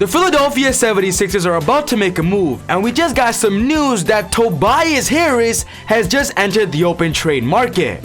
The Philadelphia 76ers are about to make a move, and we just got some news that Tobias Harris has just entered the open trade market.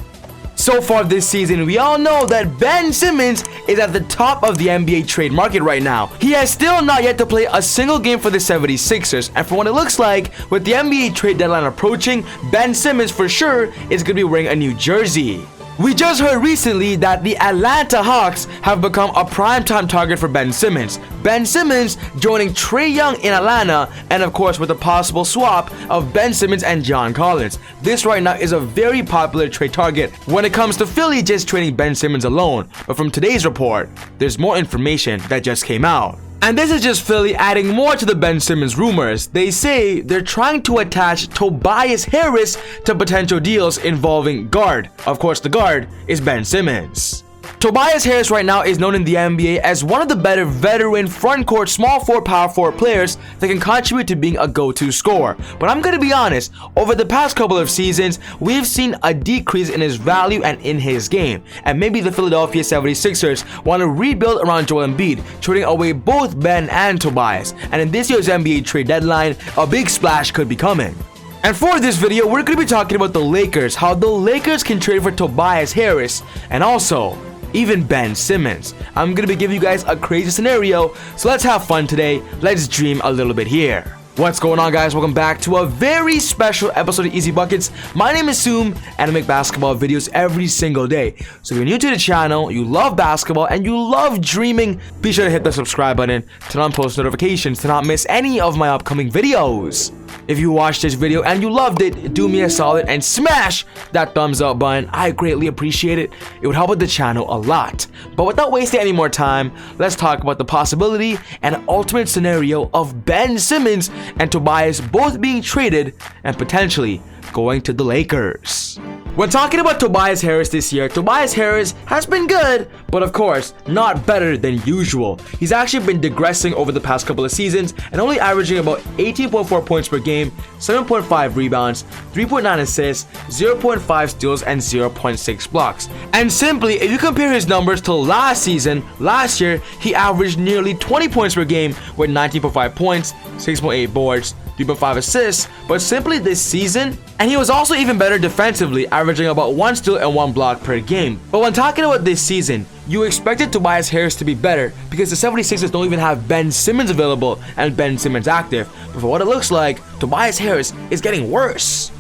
So far this season, we all know that Ben Simmons is at the top of the NBA trade market right now. He has still not yet to play a single game for the 76ers, and from what it looks like, with the NBA trade deadline approaching, Ben Simmons for sure is going to be wearing a new jersey. We just heard recently that the Atlanta Hawks have become a primetime target for Ben Simmons. Ben Simmons joining Trae Young in Atlanta, and of course with a possible swap of Ben Simmons and John Collins. This right now is a very popular trade target when it comes to Philly just trading Ben Simmons alone. But from today's report, there's more information that just came out. And this is just Philly adding more to the Ben Simmons rumors. They say they're trying to attach Tobias Harris to potential deals involving guard. Of course, the guard is Ben Simmons. Tobias Harris right now is known in the NBA as one of the better veteran front court small forward power forward players that can contribute to being a go-to scorer. But I'm gonna be honest, over the past couple of seasons, we've seen a decrease in his value and in his game. And maybe the Philadelphia 76ers want to rebuild around Joel Embiid, trading away both Ben and Tobias. And in this year's NBA trade deadline, a big splash could be coming. And for this video, we're going to be talking about the Lakers, how the Lakers can trade for Tobias Harris, and also even Ben Simmons. I'm going to be giving you guys a crazy scenario, so let's have fun today. Let's dream a little bit here. What's going on, guys? Welcome back to a very special episode of Easy Buckets. My name is Soom, and I make basketball videos every single day. So if you're new to the channel, you love basketball, and you love dreaming, be sure to hit the subscribe button, turn on post notifications to not miss any of my upcoming videos. If you watched this video and you loved it, do me a solid and smash that thumbs up button. I greatly appreciate it. It would help with the channel a lot. But without wasting any more time, let's talk about the possibility and ultimate scenario of Ben Simmons and Tobias both being traded and potentially going to the Lakers. When talking about Tobias Harris this year, Tobias Harris has been good, but of course, not better than usual. He's actually been digressing over the past couple of seasons and only averaging about 18.4 points per game, 7.5 rebounds, 3.9 assists, 0.5 steals, and 0.6 blocks. And simply, if you compare his numbers to last season, last year, he averaged nearly 20 points per game with 19.5 points, 6.8 boards, 3.5 assists, but simply this season, and he was also even better defensively, averaging about 1 steal and 1 block per game. But when talking about this season, you expected Tobias Harris to be better because the 76ers don't even have Ben Simmons available and Ben Simmons active. But for what it looks like, Tobias Harris is getting worse.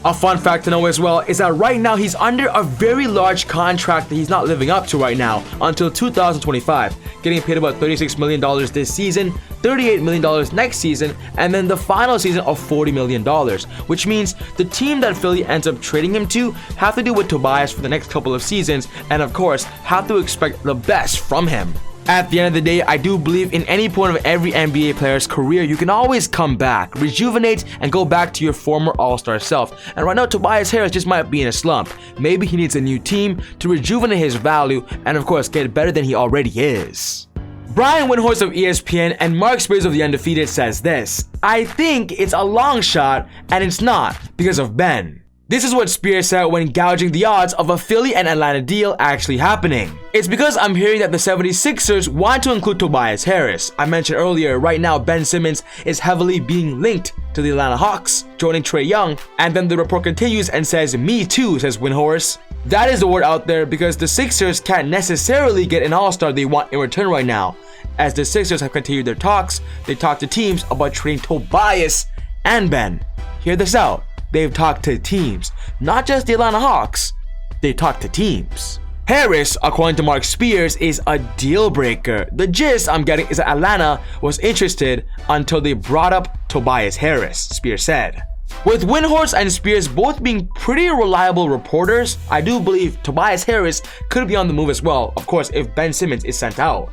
A fun fact to know as well is that right now he's under a very large contract that he's not living up to right now until 2025, getting paid about $36 million this season, $38 million next season, and then the final season of $40 million, which means the team that Philly ends up trading him to have to deal with Tobias for the next couple of seasons and of course have to expect the best from him. At the end of the day, I do believe in any point of every NBA player's career, you can always come back, rejuvenate, and go back to your former all-star self. And right now, Tobias Harris just might be in a slump. Maybe he needs a new team to rejuvenate his value and of course get better than he already is. Brian Windhorst of ESPN and Mark Spears of The Undefeated says this: I think it's a long shot, and it's not because of Ben. This is what Spears said when gouging the odds of a Philly and Atlanta deal actually happening. It's because I'm hearing that the 76ers want to include Tobias Harris. I mentioned earlier, right now Ben Simmons is heavily being linked to the Atlanta Hawks, joining Trae Young, and then the report continues and says, "Me too," says Windhorst. That is the word out there because the Sixers can't necessarily get an all-star they want in return right now. As the Sixers have continued their talks, they talked to teams about trading Tobias and Ben. Hear this out. They've talked to teams, not just the Atlanta Hawks. They talked to teams. Harris, according to Mark Spears, is a deal breaker. The gist I'm getting is that Atlanta was interested until they brought up Tobias Harris, Spears said. With Windhorst and Spears both being pretty reliable reporters, I do believe Tobias Harris could be on the move as well, of course, if Ben Simmons is sent out.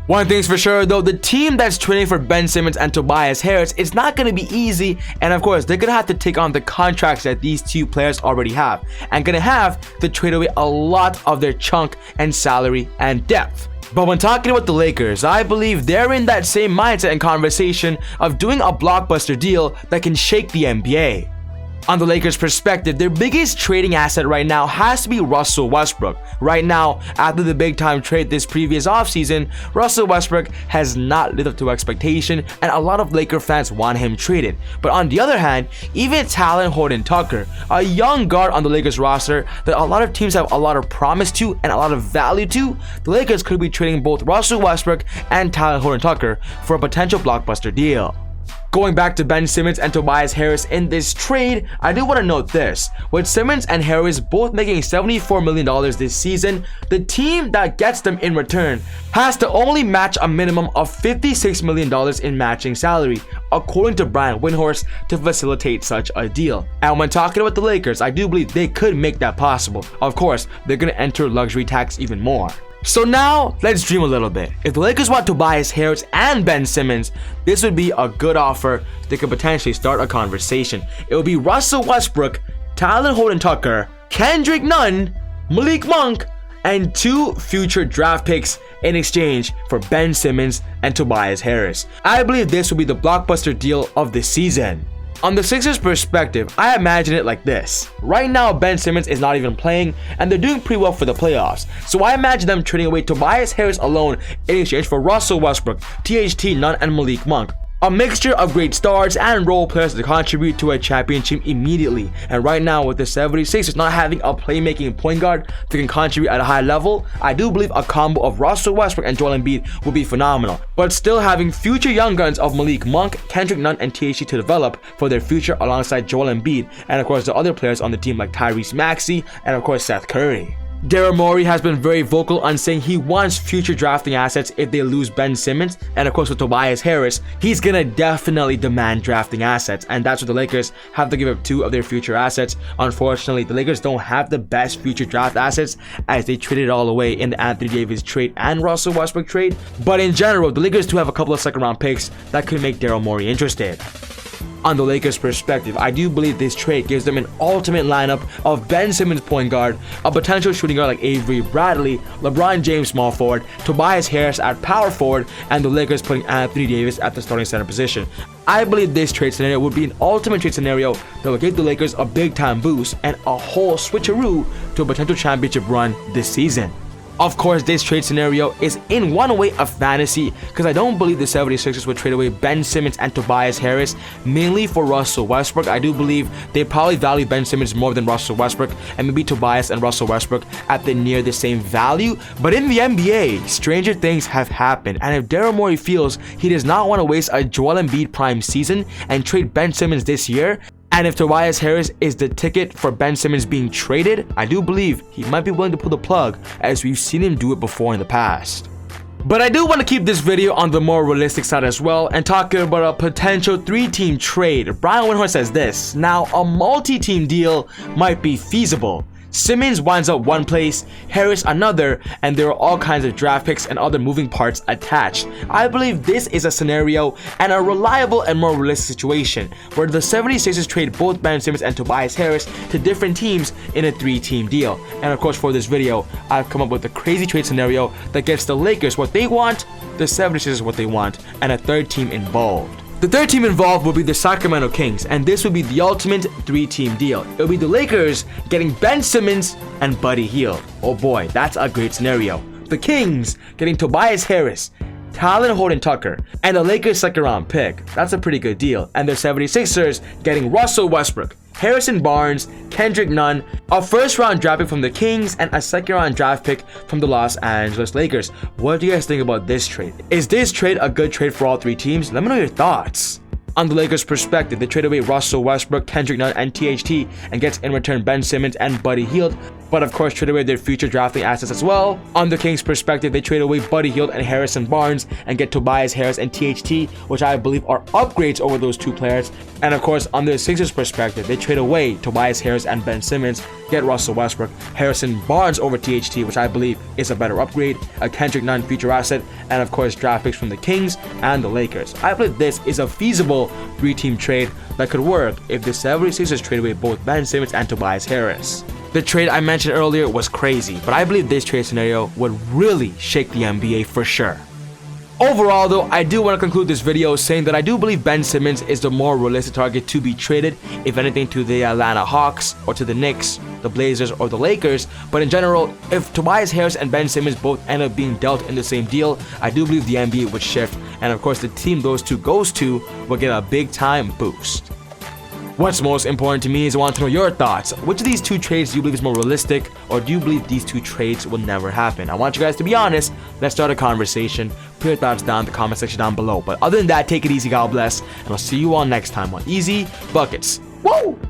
One thing's for sure though, the team that's trading for Ben Simmons and Tobias Harris, it's not going to be easy, and of course they're going to have to take on the contracts that these two players already have, and going to have to trade away a lot of their chunk and salary and depth. But when talking about the Lakers, I believe they're in that same mindset and conversation of doing a blockbuster deal that can shake the NBA. On the Lakers' perspective, their biggest trading asset right now has to be Russell Westbrook. Right now, after the big-time trade this previous offseason, Russell Westbrook has not lived up to expectation, and a lot of Laker fans want him traded. But on the other hand, even Talen Horton-Tucker, a young guard on the Lakers roster that a lot of teams have a lot of promise to and a lot of value to, the Lakers could be trading both Russell Westbrook and Talen Horton-Tucker for a potential blockbuster deal. Going back to Ben Simmons and Tobias Harris in this trade, I do want to note this. With Simmons and Harris both making $74 million this season, the team that gets them in return has to only match a minimum of $56 million in matching salary, according to Brian Windhorst, to facilitate such a deal. And when talking about the Lakers, I do believe they could make that possible. Of course, they're going to enter luxury tax even more. So now, let's dream a little bit. If the Lakers want Tobias Harris and Ben Simmons, this would be a good offer that could potentially start a conversation. It would be Russell Westbrook, Talen Horton-Tucker, Kendrick Nunn, Malik Monk, and 2 future draft picks in exchange for Ben Simmons and Tobias Harris. I believe this will be the blockbuster deal of the season. On the Sixers' perspective, I imagine it like this. Right now, Ben Simmons is not even playing, and they're doing pretty well for the playoffs. So I imagine them trading away Tobias Harris alone in exchange for Russell Westbrook, THT Nunn, and Malik Monk. A mixture of great stars and role players to contribute to a championship immediately. And right now, with the 76ers not having a playmaking point guard that can contribute at a high level, I do believe a combo of Russell Westbrook and Joel Embiid would be phenomenal. But still having future young guns of Malik Monk, Kendrick Nunn, and THT to develop for their future alongside Joel Embiid, and of course the other players on the team like Tyrese Maxey and of course Seth Curry. Daryl Morey has been very vocal on saying he wants future drafting assets if they lose Ben Simmons, and of course with Tobias Harris, he's gonna definitely demand drafting assets, and that's what the Lakers have to give up 2 of their future assets. Unfortunately, the Lakers don't have the best future draft assets as they traded it all away in the Anthony Davis trade and Russell Westbrook trade, but in general, the Lakers do have a couple of second round picks that could make Daryl Morey interested. On the Lakers' perspective, I do believe this trade gives them an ultimate lineup of Ben Simmons point guard, a potential shooting guard like Avery Bradley, LeBron James small forward, Tobias Harris at power forward, and the Lakers putting Anthony Davis at the starting center position. I believe this trade scenario would be an ultimate trade scenario that would give the Lakers a big time boost and a whole switcheroo to a potential championship run this season. Of course, this trade scenario is in one way a fantasy because I don't believe the 76ers would trade away Ben Simmons and Tobias Harris mainly for Russell Westbrook. I do believe they probably value Ben Simmons more than Russell Westbrook, and maybe Tobias and Russell Westbrook at the near the same value. But in the NBA, stranger things have happened, and if Daryl Morey feels he does not want to waste a Joel Embiid prime season and trade Ben Simmons this year, and if Tobias Harris is the ticket for Ben Simmons being traded, I do believe he might be willing to pull the plug, as we've seen him do it before in the past. But I do want to keep this video on the more realistic side as well and talk about a potential 3-team trade. Brian Windhorst says this: now a multi-team deal might be feasible. Simmons winds up one place, Harris another, and there are all kinds of draft picks and other moving parts attached. I believe this is a scenario and a reliable and more realistic situation where the 76ers trade both Ben Simmons and Tobias Harris to different teams in a 3-team deal. And of course, for this video, I've come up with a crazy trade scenario that gets the Lakers what they want, the 76ers what they want, and a 3rd team involved. The 3rd team involved will be the Sacramento Kings, and this would be the ultimate 3-team deal. It will be the Lakers getting Ben Simmons and Buddy Hield. Oh boy, that's a great scenario. The Kings getting Tobias Harris, Talen Horton-Tucker, and the Lakers 2nd round pick. That's a pretty good deal. And the 76ers getting Russell Westbrook, Harrison Barnes, Kendrick Nunn, a 1st round draft pick from the Kings, and a 2nd round draft pick from the Los Angeles Lakers. What do you guys think about this trade? Is this trade a good trade for all 3 teams? Let me know your thoughts. On the Lakers' perspective, they trade away Russell Westbrook, Kendrick Nunn, and THT, and gets in return Ben Simmons and Buddy Hield, but of course trade away their future drafting assets as well. On the Kings' perspective, they trade away Buddy Hield and Harrison Barnes and get Tobias Harris and THT, which I believe are upgrades over those 2 players. And of course, on the Sixers' perspective, they trade away Tobias Harris and Ben Simmons, get Russell Westbrook, Harrison Barnes over THT, which I believe is a better upgrade, a Kendrick Nunn future asset, and of course draft picks from the Kings and the Lakers. I believe this is a feasible 3-team trade that could work if the 76ers trade away both Ben Simmons and Tobias Harris. The trade I mentioned earlier was crazy, but I believe this trade scenario would really shake the NBA for sure. Overall though, I do want to conclude this video saying that I do believe Ben Simmons is the more realistic target to be traded, if anything, to the Atlanta Hawks or to the Knicks, the Blazers, or the Lakers. But in general, if Tobias Harris and Ben Simmons both end up being dealt in the same deal, I do believe the NBA would shift, and of course the team those two goes to will get a big time boost. What's most important to me is I want to know your thoughts. Which of these two trades do you believe is more realistic, or do you believe these two trades will never happen? I want you guys to be honest. Let's start a conversation. Put your thoughts down in the comment section down below. But other than that, take it easy, God bless, and I'll see you all next time on Easy Buckets. Woo!